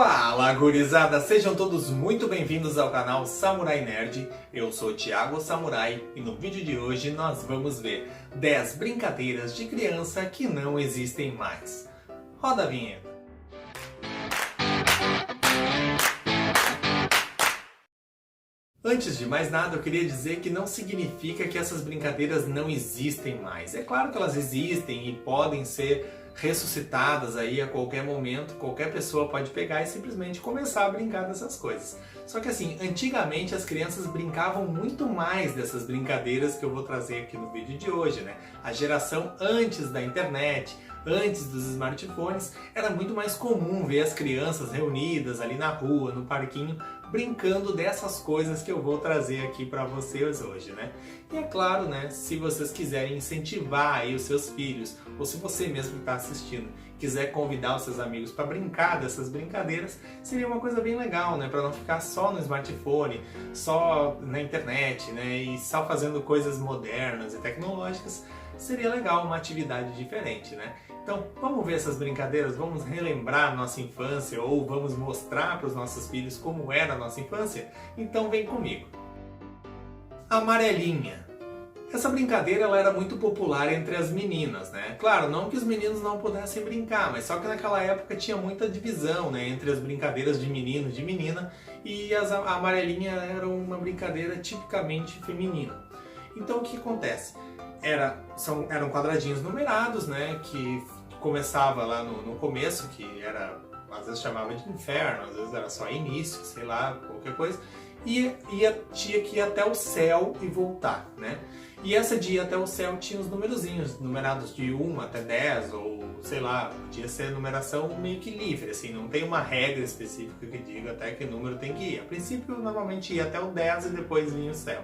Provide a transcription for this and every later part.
Fala, gurizada! Sejam todos muito bem-vindos ao canal Samurai Nerd. Eu sou o Thiago Samurai e no vídeo de hoje nós vamos ver 10 brincadeiras de criança que não existem mais. Roda a vinheta! Antes de mais nada, eu queria dizer que não significa que essas brincadeiras não existem mais. É claro que elas existem e podem ser ressuscitadas aí a qualquer momento, qualquer pessoa pode pegar e simplesmente começar a brincar dessas coisas. Só que assim, antigamente as crianças brincavam muito mais dessas brincadeiras que eu vou trazer aqui no vídeo de hoje, né? A geração antes da internet, antes dos smartphones, era muito mais comum ver as crianças reunidas ali na rua, no parquinho, brincando dessas coisas que eu vou trazer aqui para vocês hoje, né? E é claro, né, se vocês quiserem incentivar aí os seus filhos, ou se você mesmo que está assistindo, quiser convidar os seus amigos para brincar dessas brincadeiras, seria uma coisa bem legal, né? Para não ficar só no smartphone, só na internet, né? E só fazendo coisas modernas e tecnológicas, seria legal uma atividade diferente, né? Então, vamos ver essas brincadeiras, vamos relembrar a nossa infância ou vamos mostrar para os nossos filhos como era a nossa infância? Então vem comigo. Amarelinha. Essa brincadeira ela era muito popular entre as meninas, né? Claro, não que os meninos não pudessem brincar, mas só que naquela época tinha muita divisão, né, entre as brincadeiras de menino e de menina, e a amarelinha era uma brincadeira tipicamente feminina. Então o que acontece? Eram quadradinhos numerados, né, que começava lá no começo, que era, às vezes chamava de inferno, às vezes era só início, sei lá, qualquer coisa, e tinha que ir até o céu e voltar, né? E essa de ir até o céu tinha os numerozinhos, numerados de 1 até 10, ou sei lá, podia ser numeração meio que livre, assim, não tem uma regra específica que diga até que número tem que ir. A princípio, normalmente ia até o 10 e depois vinha o céu.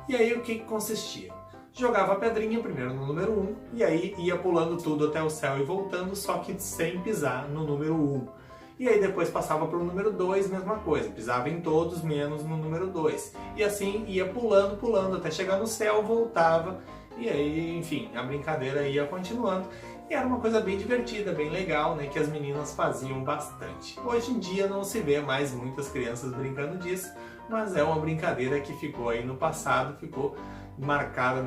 E aí o que consistia? Jogava a pedrinha primeiro no número 1 e aí ia pulando tudo até o céu e voltando, só que sem pisar no número 1. E aí depois passava para o número 2, mesma coisa, pisava em todos menos no número 2. E assim ia pulando até chegar no céu, voltava e aí, enfim, a brincadeira ia continuando. E era uma coisa bem divertida, bem legal, né, que as meninas faziam bastante. Hoje em dia não se vê mais muitas crianças brincando disso, mas é uma brincadeira que ficou aí no passado, ficou marcada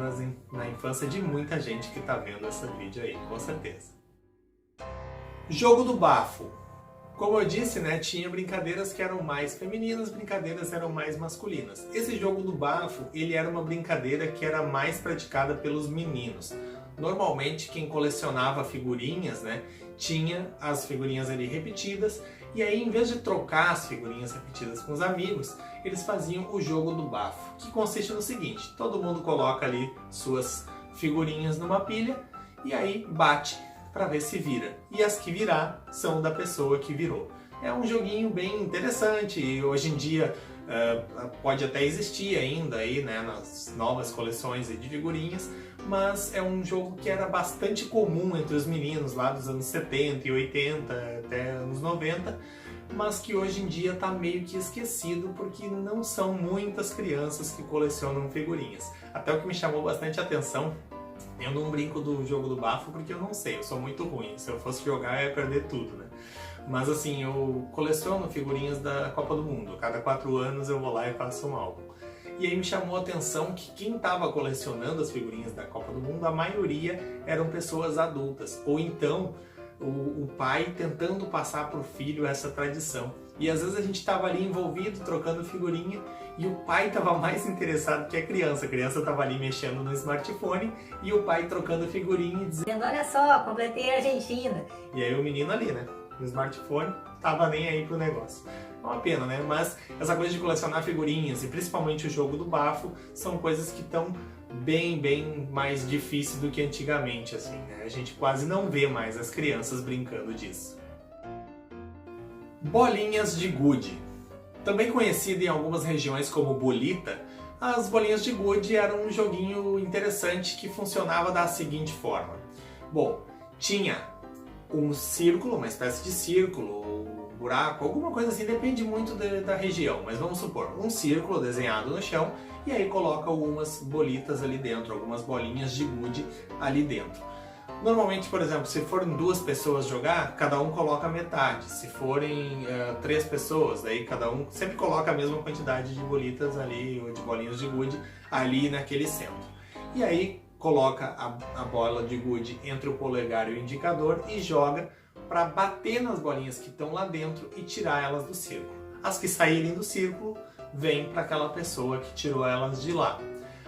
na infância de muita gente que está vendo esse vídeo aí, com certeza. Jogo do bafo. Como eu disse, né, tinha brincadeiras que eram mais femininas, brincadeiras eram mais masculinas. Esse jogo do bafo, ele era uma brincadeira que era mais praticada pelos meninos. Normalmente quem colecionava figurinhas, né, tinha as figurinhas ali repetidas, e aí em vez de trocar as figurinhas repetidas com os amigos, eles faziam o jogo do bafo, que consiste no seguinte: todo mundo coloca ali suas figurinhas numa pilha e aí bate para ver se vira. E as que virar são da pessoa que virou. É um joguinho bem interessante e hoje em dia pode até existir ainda aí, né, nas novas coleções de figurinhas, mas é um jogo que era bastante comum entre os meninos lá dos anos 70 e 80 até anos 90, mas que hoje em dia está meio que esquecido porque não são muitas crianças que colecionam figurinhas. Até o que me chamou bastante atenção, eu não brinco do jogo do bafo porque eu não sei, eu sou muito ruim, se eu fosse jogar eu ia perder tudo, né? Mas assim, eu coleciono figurinhas da Copa do Mundo, cada 4 anos eu vou lá e faço um álbum. E aí me chamou a atenção que quem estava colecionando as figurinhas da Copa do Mundo, a maioria eram pessoas adultas, ou então o pai tentando passar para o filho essa tradição. E às vezes a gente estava ali envolvido, trocando figurinha, e o pai estava mais interessado que a criança estava ali mexendo no smartphone, e o pai trocando figurinha e dizendo: olha só, completei a Argentina. E aí o menino ali, né, no smartphone, tava nem aí pro negócio. É uma pena, né? Mas essa coisa de colecionar figurinhas e principalmente o jogo do bafo são coisas que estão bem mais difíceis do que antigamente, assim, né? A gente quase não vê mais as crianças brincando disso. Bolinhas de gude. Também conhecida em algumas regiões como bolita, as bolinhas de gude eram um joguinho interessante que funcionava da seguinte forma. Bom, tinha um círculo, uma espécie de círculo, um buraco, alguma coisa assim, depende muito da região, mas vamos supor, um círculo desenhado no chão e aí coloca algumas bolitas ali dentro, algumas bolinhas de gude ali dentro. Normalmente, por exemplo, se forem 2 pessoas jogar, cada um coloca metade. Se forem 3 pessoas, daí cada um sempre coloca a mesma quantidade de bolitas ali, ou de bolinhas de gude, ali naquele centro. E aí coloca a bola de gude entre o polegar e o indicador e joga para bater nas bolinhas que estão lá dentro e tirar elas do círculo. As que saírem do círculo, vêm para aquela pessoa que tirou elas de lá.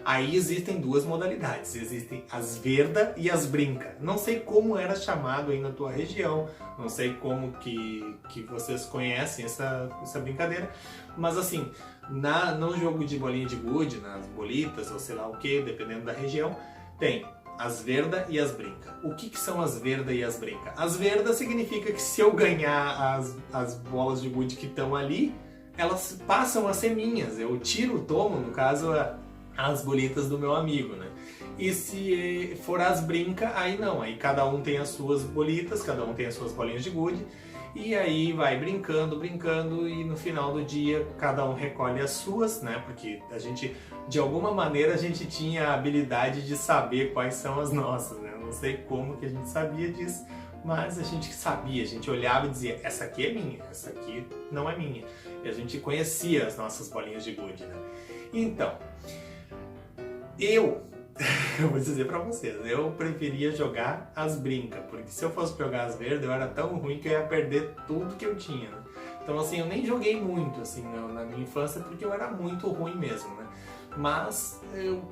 Aí existem 2 modalidades, existem as verda e as brinca. Não sei como era chamado aí na tua região, não sei como que vocês conhecem essa brincadeira, mas assim, no jogo de bolinha de gude, nas bolitas ou sei lá o que, dependendo da região, tem as verda e as brinca. O que são as verda e as brinca? As verda significa que se eu ganhar as bolas de gude que estão ali, elas passam a ser minhas, eu tomo, no caso, as bolitas do meu amigo, né? E se for as brinca, aí não, aí cada um tem as suas bolitas, cada um tem as suas bolinhas de gude, e aí vai brincando, e no final do dia cada um recolhe as suas, né? Porque a gente, de alguma maneira, a gente tinha a habilidade de saber quais são as nossas, né? Não sei como que a gente sabia disso, mas a gente sabia, a gente olhava e dizia, essa aqui é minha, essa aqui não é minha. E a gente conhecia as nossas bolinhas de gude, né? Então, eu vou dizer pra vocês, eu preferia jogar as brinca, porque se eu fosse jogar as verdes, eu era tão ruim que eu ia perder tudo que eu tinha, né? Então assim, eu nem joguei muito assim na minha infância, porque eu era muito ruim mesmo, né? Mas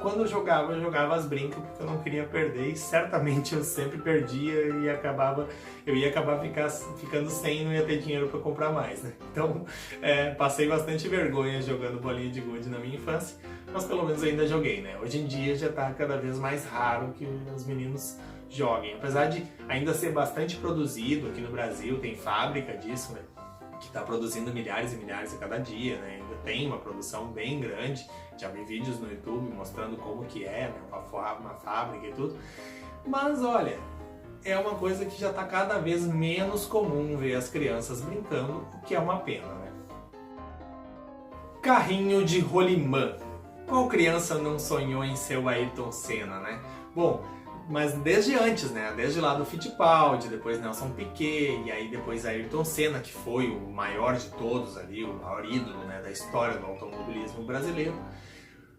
quando eu jogava as brincas porque eu não queria perder e certamente eu sempre perdia e eu ia acabar ficando sem e não ia ter dinheiro para comprar mais, né? Então passei bastante vergonha jogando bolinha de gude na minha infância, mas pelo menos ainda joguei, né? Hoje em dia já está cada vez mais raro que os meninos joguem, apesar de ainda ser bastante produzido aqui no Brasil, tem fábrica disso, né? Que está produzindo milhares e milhares a cada dia, né? Ainda tem uma produção bem grande, já vi vídeos no YouTube mostrando como que é, né? Uma fábrica e tudo, mas olha, é uma coisa que já está cada vez menos comum ver as crianças brincando, o que é uma pena, né? Carrinho de rolimã. Qual criança não sonhou em ser o Ayrton Senna, né? Bom, mas desde antes, né? Desde lá do Fittipaldi, depois Nelson Piquet, e aí depois Ayrton Senna, que foi o maior de todos ali, o maior ídolo, né, da história do automobilismo brasileiro.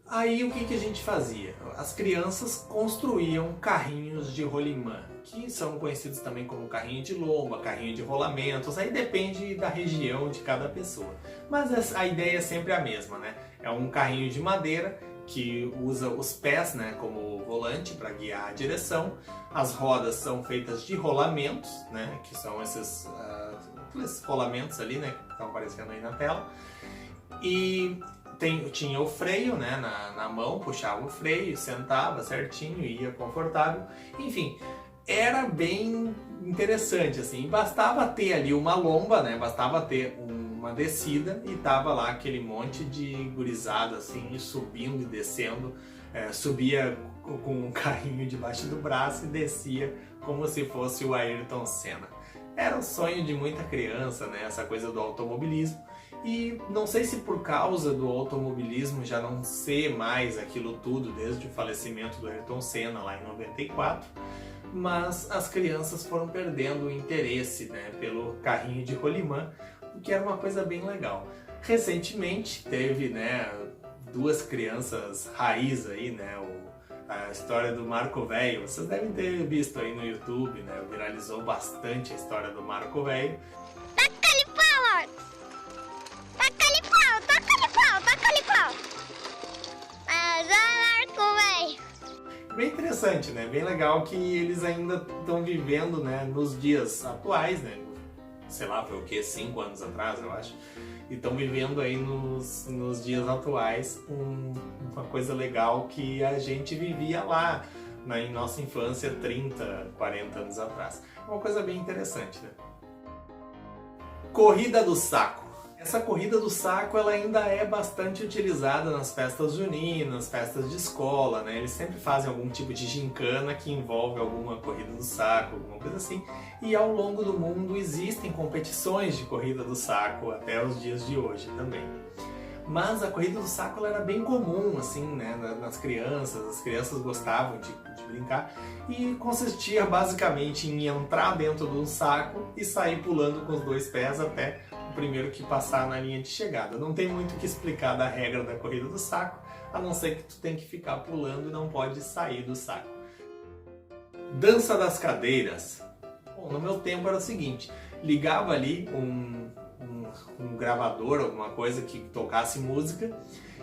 Aí o que a gente fazia? As crianças construíam carrinhos de rolimã, que são conhecidos também como carrinho de lomba, carrinho de rolamentos, aí depende da região de cada pessoa. Mas a ideia é sempre a mesma, né? É um carrinho de madeira que usa os pés, né, como volante para guiar a direção. As rodas são feitas de rolamentos, né, que são esses rolamentos ali, né, que estão aparecendo aí na tela. E tinha o freio, né, na mão, puxava o freio, sentava certinho, ia confortável. Enfim, era bem interessante, assim. Bastava ter ali uma lomba, né, bastava ter uma descida e tava lá aquele monte de gurizada assim, subindo e descendo, subia com um carrinho debaixo do braço e descia como se fosse o Ayrton Senna. Era o sonho de muita criança, né, essa coisa do automobilismo, e não sei se por causa do automobilismo já não ser mais aquilo tudo desde o falecimento do Ayrton Senna lá em 94, mas as crianças foram perdendo o interesse, né, pelo carrinho de rolimã, o que era uma coisa bem legal. Recentemente teve, né, 2 crianças raiz aí, né, a história do Marco Velho. Vocês devem ter visto aí no YouTube, né, viralizou bastante a história do Marco Velho. Taca-lhe pau, Marcos! Taca-lhe pau, taca-lhe pau, taca-lhe pau! Mas Marco Velho! Bem interessante, né, bem legal que eles ainda estão vivendo, né, nos dias atuais, né, sei lá, foi o que, 5 anos atrás, eu acho, e estão vivendo aí nos dias atuais uma coisa legal que a gente vivia lá em nossa infância 30, 40 anos atrás. Uma coisa bem interessante, né? Corrida do saco. Essa corrida do saco ela ainda é bastante utilizada nas festas juninas, festas de escola, né? Eles sempre fazem algum tipo de gincana que envolve alguma corrida do saco, alguma coisa assim. E ao longo do mundo existem competições de corrida do saco até os dias de hoje também. Mas a corrida do saco ela era bem comum, assim, né, nas crianças. As crianças gostavam de brincar e consistia basicamente em entrar dentro de um saco e sair pulando com os 2 pés até o primeiro que passar na linha de chegada. Não tem muito o que explicar da regra da corrida do saco, a não ser que tu tem que ficar pulando e não pode sair do saco. Dança das cadeiras. Bom, no meu tempo era o seguinte, ligava ali um gravador, alguma coisa que tocasse música,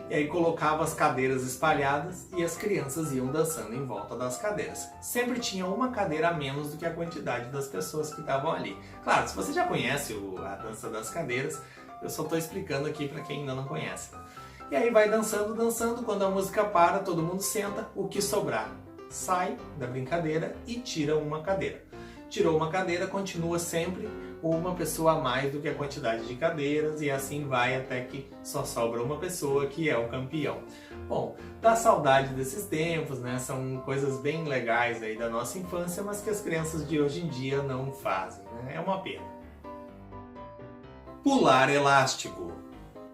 e aí colocava as cadeiras espalhadas e as crianças iam dançando em volta das cadeiras. Sempre tinha uma cadeira a menos do que a quantidade das pessoas que estavam ali. Claro, se você já conhece a dança das cadeiras, eu só estou explicando aqui para quem ainda não conhece. E aí vai dançando, dançando, quando a música para, todo mundo senta, o que sobrar sai da brincadeira e tira uma cadeira. Tirou uma cadeira, continua sempre uma pessoa a mais do que a quantidade de cadeiras e assim vai até que só sobra uma pessoa que é o campeão. Bom, dá saudade desses tempos, né? São coisas bem legais aí da nossa infância, mas que as crianças de hoje em dia não fazem, né? É uma pena. Pular elástico.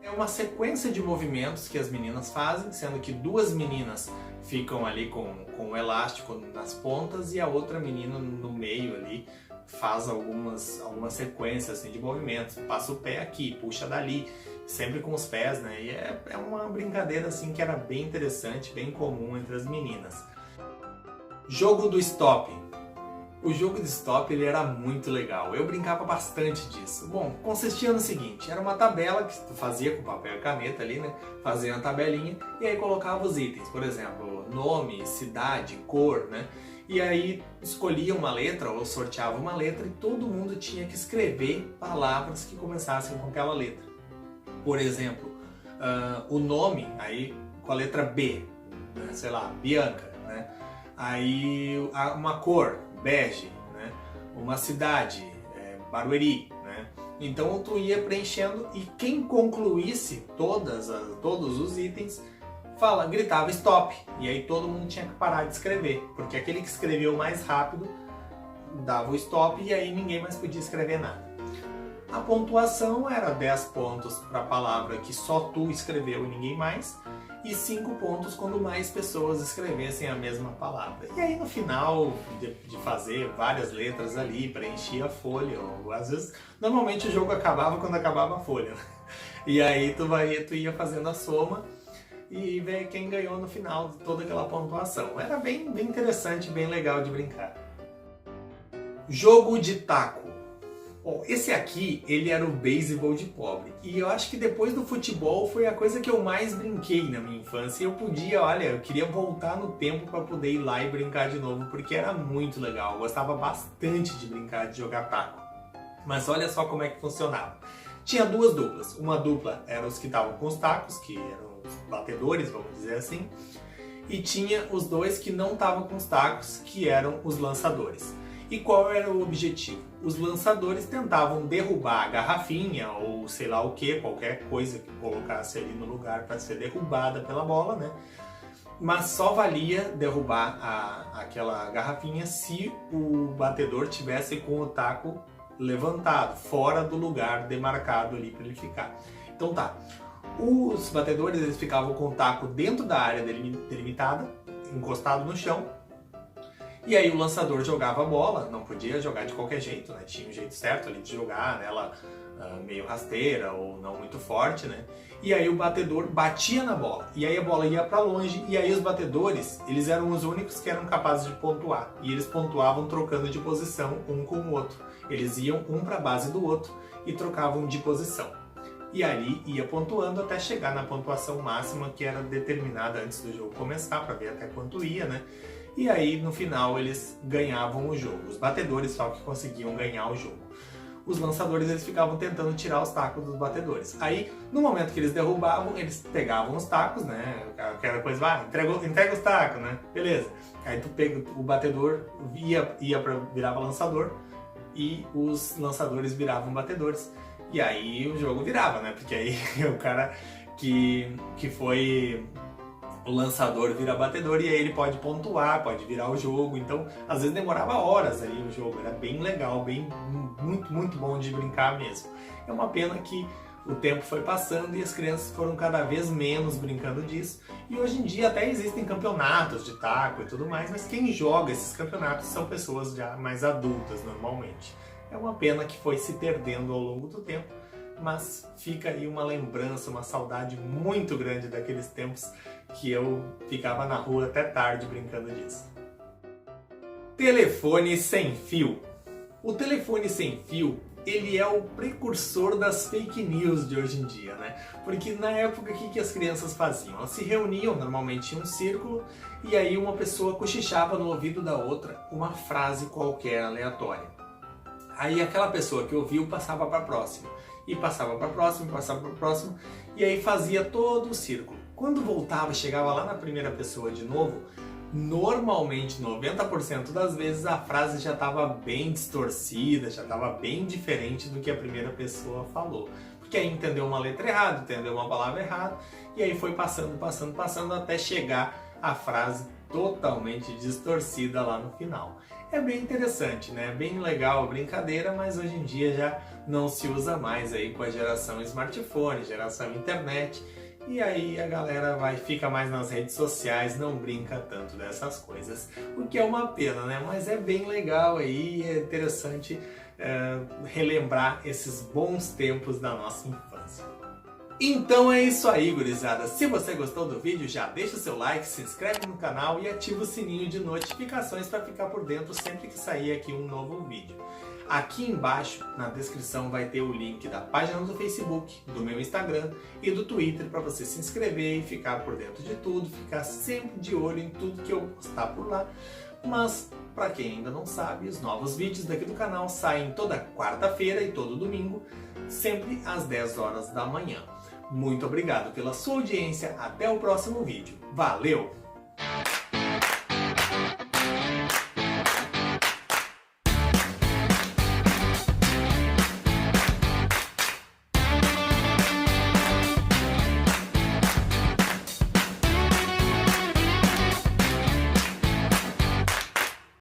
É uma sequência de movimentos que as meninas fazem, sendo que 2 meninas ficam ali com o elástico nas pontas e a outra menina no meio ali faz algumas sequências assim, de movimentos. Passa o pé aqui, puxa dali, sempre com os pés, né? E é uma brincadeira assim que era bem interessante, bem comum entre as meninas. Jogo do stop. O jogo de stop ele era muito legal, eu brincava bastante disso. Bom, consistia no seguinte, era uma tabela que tu fazia com papel e caneta ali, né? Fazia uma tabelinha e aí colocava os itens, por exemplo, nome, cidade, cor, né? E aí escolhia uma letra ou sorteava uma letra e todo mundo tinha que escrever palavras que começassem com aquela letra. Por exemplo, o nome, aí com a letra B, né? Sei lá, Bianca, né? Aí uma cor, bege, né? Uma cidade, Barueri, né? Então tu ia preenchendo e quem concluísse todos os itens gritava stop, e aí todo mundo tinha que parar de escrever, porque aquele que escreveu mais rápido dava o stop e aí ninguém mais podia escrever nada. A pontuação era 10 pontos para a palavra que só tu escreveu e ninguém mais, e 5 pontos quando mais pessoas escrevessem a mesma palavra. E aí no final de fazer várias letras ali, preenchia a folha, ou às vezes, normalmente o jogo acabava quando acabava a folha. E aí tu ia fazendo a soma e ver quem ganhou no final de toda aquela pontuação. Era bem interessante, bem legal de brincar. Jogo de taco. Bom, esse aqui, ele era o beisebol de pobre. E eu acho que depois do futebol foi a coisa que eu mais brinquei na minha infância. E eu queria voltar no tempo para poder ir lá e brincar de novo, porque era muito legal. Eu gostava bastante de brincar, de jogar taco. Mas olha só como é que funcionava. Tinha 2 duplas. Uma dupla eram os que estavam com os tacos, que eram os batedores, vamos dizer assim. E tinha os 2 que não estavam com os tacos, que eram os lançadores. E qual era o objetivo? Os lançadores tentavam derrubar a garrafinha ou sei lá o que, qualquer coisa que colocasse ali no lugar para ser derrubada pela bola, né? Mas só valia derrubar aquela garrafinha se o batedor tivesse com o taco levantado, fora do lugar demarcado ali para ele ficar. Então tá, os batedores eles ficavam com o taco dentro da área delimitada, encostado no chão. E aí o lançador jogava a bola, não podia jogar de qualquer jeito, né? Tinha um jeito certo ali de jogar nela, meio rasteira ou não muito forte, né? E aí o batedor batia na bola, e aí a bola ia para longe, e aí os batedores, eles eram os únicos que eram capazes de pontuar. E eles pontuavam trocando de posição um com o outro. Eles iam um para a base do outro e trocavam de posição. E ali ia pontuando até chegar na pontuação máxima que era determinada antes do jogo começar, para ver até quanto ia, né? E aí, no final, eles ganhavam o jogo. Os batedores só que conseguiam ganhar o jogo. Os lançadores, eles ficavam tentando tirar os tacos dos batedores. Aí, no momento que eles derrubavam, eles pegavam os tacos, né? Aquela coisa, entrega os tacos, né? Beleza. Aí o batedor virava lançador e os lançadores viravam batedores. E aí o jogo virava, né? Porque aí o cara que foi o lançador vira batedor e aí ele pode pontuar, pode virar o jogo. Então, às vezes demorava horas ali o jogo. Era bem legal, muito bom de brincar mesmo. É uma pena que O tempo foi passando e as crianças foram cada vez menos brincando disso. E hoje em dia até existem campeonatos de taco e tudo mais, mas quem joga esses campeonatos são pessoas já mais adultas normalmente. É uma pena que foi se perdendo ao longo do tempo, mas fica aí uma lembrança, uma saudade muito grande daqueles tempos que eu ficava na rua até tarde brincando disso. Telefone sem fio. O telefone sem fio, ele é o precursor das fake news de hoje em dia, né? Porque na época, o que as crianças faziam? Elas se reuniam normalmente em um círculo e aí uma pessoa cochichava no ouvido da outra uma frase qualquer aleatória. Aí aquela pessoa que ouviu passava para a próxima, e passava para a próxima, passava para a próxima, e aí fazia todo o círculo. Quando voltava, chegava lá na primeira pessoa de novo, normalmente 90% das vezes a frase já estava bem distorcida, já estava bem diferente do que a primeira pessoa falou. Porque aí entendeu uma letra errada, entendeu uma palavra errada, e aí foi passando até chegar a frase totalmente distorcida lá no final. É bem interessante, né? Bem legal a brincadeira, mas hoje em dia já não se usa mais aí com a geração smartphone, geração internet. E aí a galera fica mais nas redes sociais, não brinca tanto dessas coisas. O que é uma pena, né? Mas é bem legal aí, é interessante relembrar esses bons tempos da nossa infância. Então é isso aí, gurizada. Se você gostou do vídeo, já deixa o seu like, se inscreve no canal e ativa o sininho de notificações para ficar por dentro sempre que sair aqui um novo vídeo. Aqui embaixo, na descrição, vai ter o link da página do Facebook, do meu Instagram e do Twitter para você se inscrever e ficar por dentro de tudo, ficar sempre de olho em tudo que eu postar por lá. Mas, para quem ainda não sabe, os novos vídeos daqui do canal saem toda quarta-feira e todo domingo, sempre às 10 horas da manhã. Muito obrigado pela sua audiência, até o próximo vídeo. Valeu!